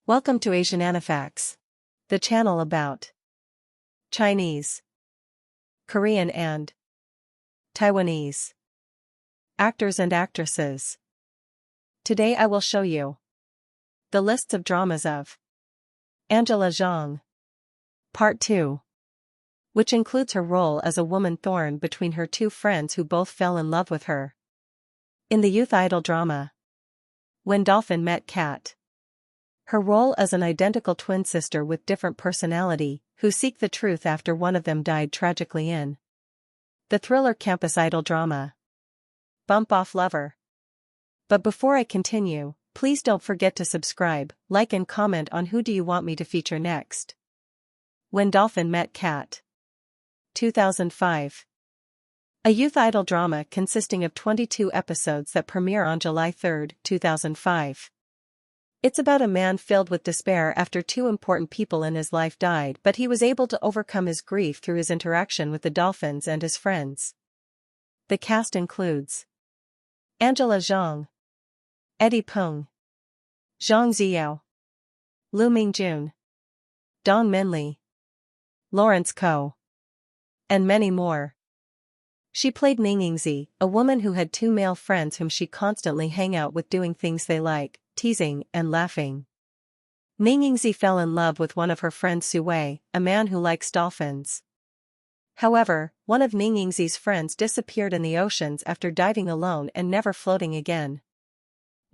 Welcome to Asian Anifacts, the channel about Chinese, Korean and Taiwanese actors and actresses. Today I will show you the lists of dramas of Angela Zhang, Part 2, which includes her role as a woman thorn between her two friends who both fell in love with her. In the youth idol drama When Dolphin Met Cat, her role as an identical twin sister with different personality, who seek the truth after one of them died tragically in the thriller campus idol drama Bump Off Lover. But before I continue, please don't forget to subscribe, like and comment on who do you want me to feature next. When Dolphin Met Cat, 2005. A youth idol drama consisting of 22 episodes that premiere on July 3, 2005. It's about a man filled with despair after two important people in his life died, but he was able to overcome his grief through his interaction with the dolphins and his friends. The cast includes Angela Zhang, Eddie Peng, Zhang Ziyao, Lu Mingjun, Dong Minli, Lawrence Ko, and many more. She played Ningingzi, a woman who had two male friends whom she constantly hang out with doing things they like, teasing and laughing. Ningingzi fell in love with one of her friends Sui, a man who likes dolphins. However, one of Ningingzi's friends disappeared in the oceans after diving alone and never floating again.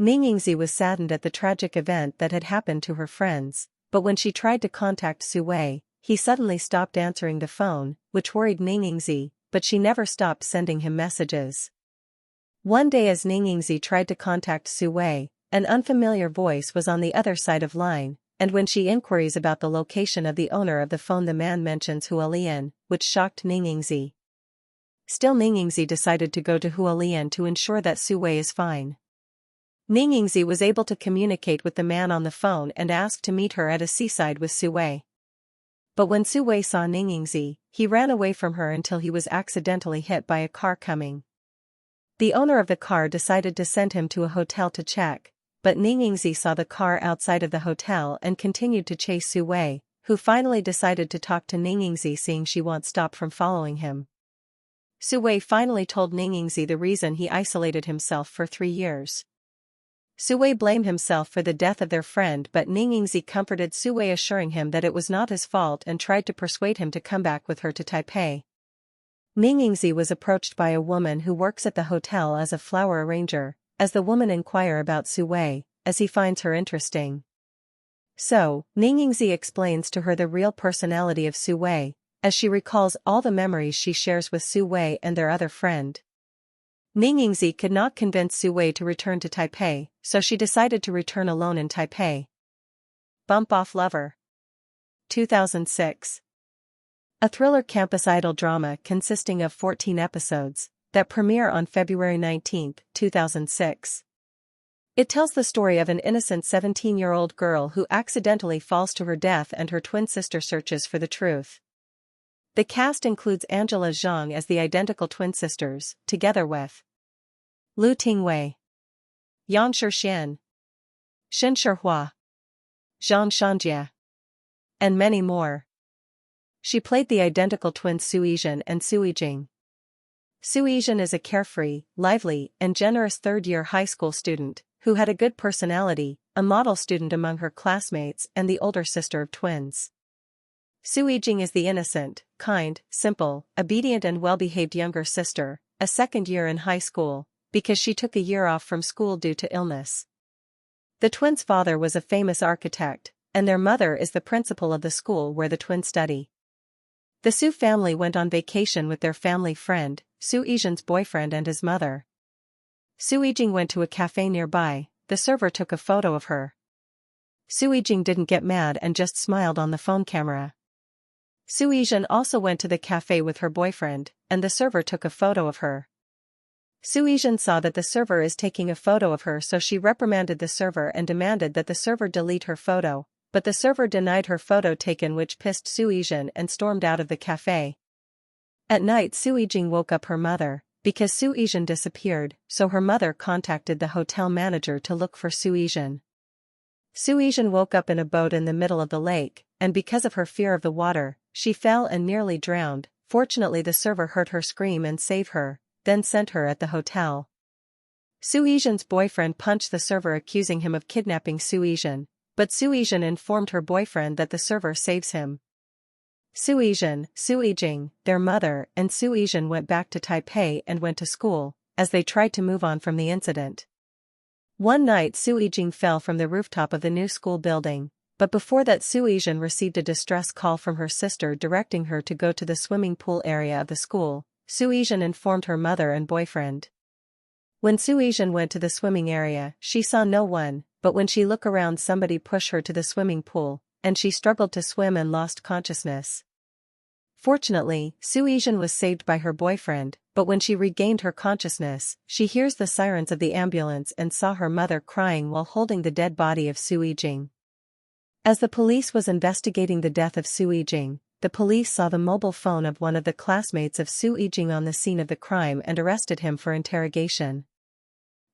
Ningingzi was saddened at the tragic event that had happened to her friends, but when she tried to contact Sui, he suddenly stopped answering the phone, which worried Ningingzi, but she never stopped sending him messages. One day as Ningingzi tried to contact Sui, an unfamiliar voice was on the other side of line, and when she inquiries about the location of the owner of the phone, the man mentions Hualien, which shocked Ningingzi. Still, Ningingzi decided to go to Hualien to ensure that Sui is fine. Ningingzi was able to communicate with the man on the phone and asked to meet her at a seaside with Sui. But when Sui saw Ningingzi, he ran away from her until he was accidentally hit by a car coming. The owner of the car decided to send him to a hotel to check, but Ningingzi saw the car outside of the hotel and continued to chase Sui, who finally decided to talk to Ningingzi, seeing she won't stop from following him. Sui finally told Ningingzi the reason he isolated himself for 3 years. Sui blamed himself for the death of their friend, but Ningingzi comforted Sui, assuring him that it was not his fault and tried to persuade him to come back with her to Taipei. Ningingzi was approached by a woman who works at the hotel as a flower arranger, as the woman inquire about Sui, as he finds her interesting. So, Ningingzi explains to her the real personality of Sui, as she recalls all the memories she shares with Sui and their other friend. Ningingzi could not convince Sui to return to Taipei, so she decided to return alone in Taipei. Bump Off Lover, 2006. A thriller campus idol drama consisting of 14 episodes, that premiere on February 19, 2006. It tells the story of an innocent 17-year-old girl who accidentally falls to her death and her twin sister searches for the truth. The cast includes Angela Zhang as the identical twin sisters, together with Lu Tingwei, Yang Shixian, Shen Shihua, Zhang Shanjie, and many more. She played the identical twins Su Yizhen and Su Yijing. Su Yizhen is a carefree, lively, and generous third-year high school student, who had a good personality, a model student among her classmates and the older sister of twins. Su Yijing is the innocent, kind, simple, obedient and well-behaved younger sister, a second year in high school, because she took a year off from school due to illness. The twins' father was a famous architect, and their mother is the principal of the school where the twins study. The Su family went on vacation with their family friend, Su Yizhen's boyfriend and his mother. Su Yijing went to a cafe nearby. The server took a photo of her. Su Yijing didn't get mad and just smiled on the phone camera. Su Yizhen also went to the cafe with her boyfriend, and the server took a photo of her. Su Yizhen saw that the server is taking a photo of her, so she reprimanded the server and demanded that the server delete her photo, but the server denied her photo taken, which pissed Su Yizhen and stormed out of the cafe. At night, Su Yijing woke up her mother, because Su Yizhen disappeared, so her mother contacted the hotel manager to look for Su Yizhen. Su Yijin woke up in a boat in the middle of the lake, and because of her fear of the water, she fell and nearly drowned. Fortunately, the server heard her scream and saved her, then sent her at the hotel. Su Yijin's boyfriend punched the server, accusing him of kidnapping Su Yijin, but Su Yijin informed her boyfriend that the server saves him. Su Yijin, Su Yijing, their mother, and Su Yijin went back to Taipei and went to school, as they tried to move on from the incident. One night Su Yijing fell from the rooftop of the new school building, but before that Su Yijin received a distress call from her sister directing her to go to the swimming pool area of the school. Su Yijin informed her mother and boyfriend. When Su Yijin went to the swimming area, she saw no one, but when she looked around, somebody pushed her to the swimming pool, and she struggled to swim and lost consciousness. Fortunately, Su Yijin was saved by her boyfriend, but when she regained her consciousness, she hears the sirens of the ambulance and saw her mother crying while holding the dead body of Su Yijing. As the police was investigating the death of Su Yijing, the police saw the mobile phone of one of the classmates of Su Yijing on the scene of the crime and arrested him for interrogation.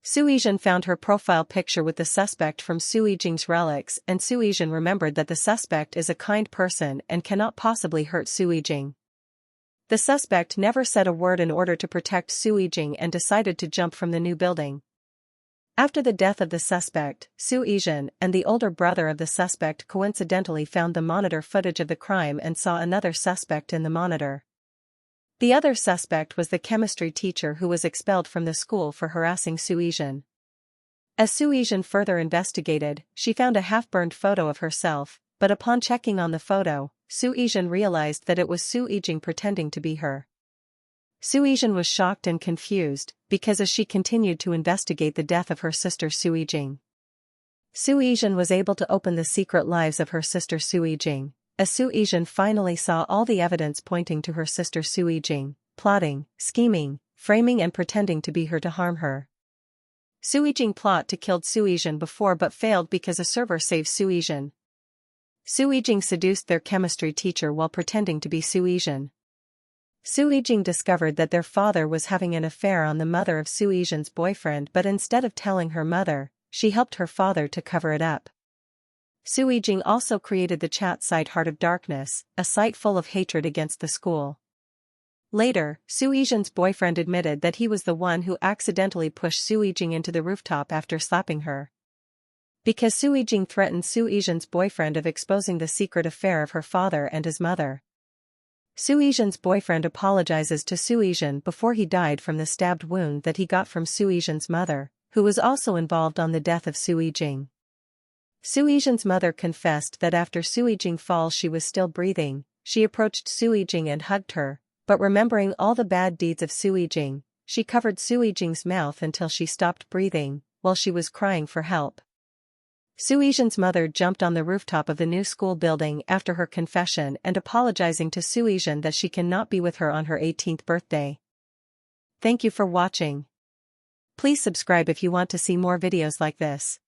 Su Yijin found her profile picture with the suspect from Su Yijing's relics, and Su Yijin remembered that the suspect is a kind person and cannot possibly hurt Su Yijing. The suspect never said a word in order to protect Su Yijing and decided to jump from the new building. After the death of the suspect, Su Yijin and the older brother of the suspect coincidentally found the monitor footage of the crime and saw another suspect in the monitor. The other suspect was the chemistry teacher who was expelled from the school for harassing Su Yijin. As Su Yijin further investigated, she found a half-burned photo of herself, but upon checking on the photo, Su Yijin realized that it was Su Yijing pretending to be her. Su Yijin was shocked and confused, because as she continued to investigate the death of her sister Su Yijing, Su Yijin was able to open the secret lives of her sister Su Yijing. As Su Yijin finally saw all the evidence pointing to her sister Su Yijing, plotting, scheming, framing and pretending to be her to harm her. Su Yijing plot to kill Su Yijin before but failed because a server saved Su Yijin. Su Yijing seduced their chemistry teacher while pretending to be Su Yijin. Su Yijing discovered that their father was having an affair on the mother of Su Yijin's boyfriend, but instead of telling her mother, she helped her father to cover it up. Su Yijing also created the chat site Heart of Darkness, a site full of hatred against the school. Later, Su Yijin's boyfriend admitted that he was the one who accidentally pushed Su Yijing into the rooftop after slapping her. Because Su Yijing threatened Su Yijin's boyfriend of exposing the secret affair of her father and his mother. Su Yijin's boyfriend apologizes to Su Yijin before he died from the stabbed wound that he got from Su Yijin's mother, who was also involved on the death of Su Yijing. Su Yijin's mother confessed that after Su Yijing falls she was still breathing. She approached Su Yijing and hugged her, but remembering all the bad deeds of Su Yijing, she covered Su Yijing's mouth until she stopped breathing, while she was crying for help. Su Yijin's mother jumped on the rooftop of the new school building after her confession and apologizing to Su Yijin that she cannot be with her on her 18th birthday. Thank you for watching. Please subscribe if you want to see more videos like this.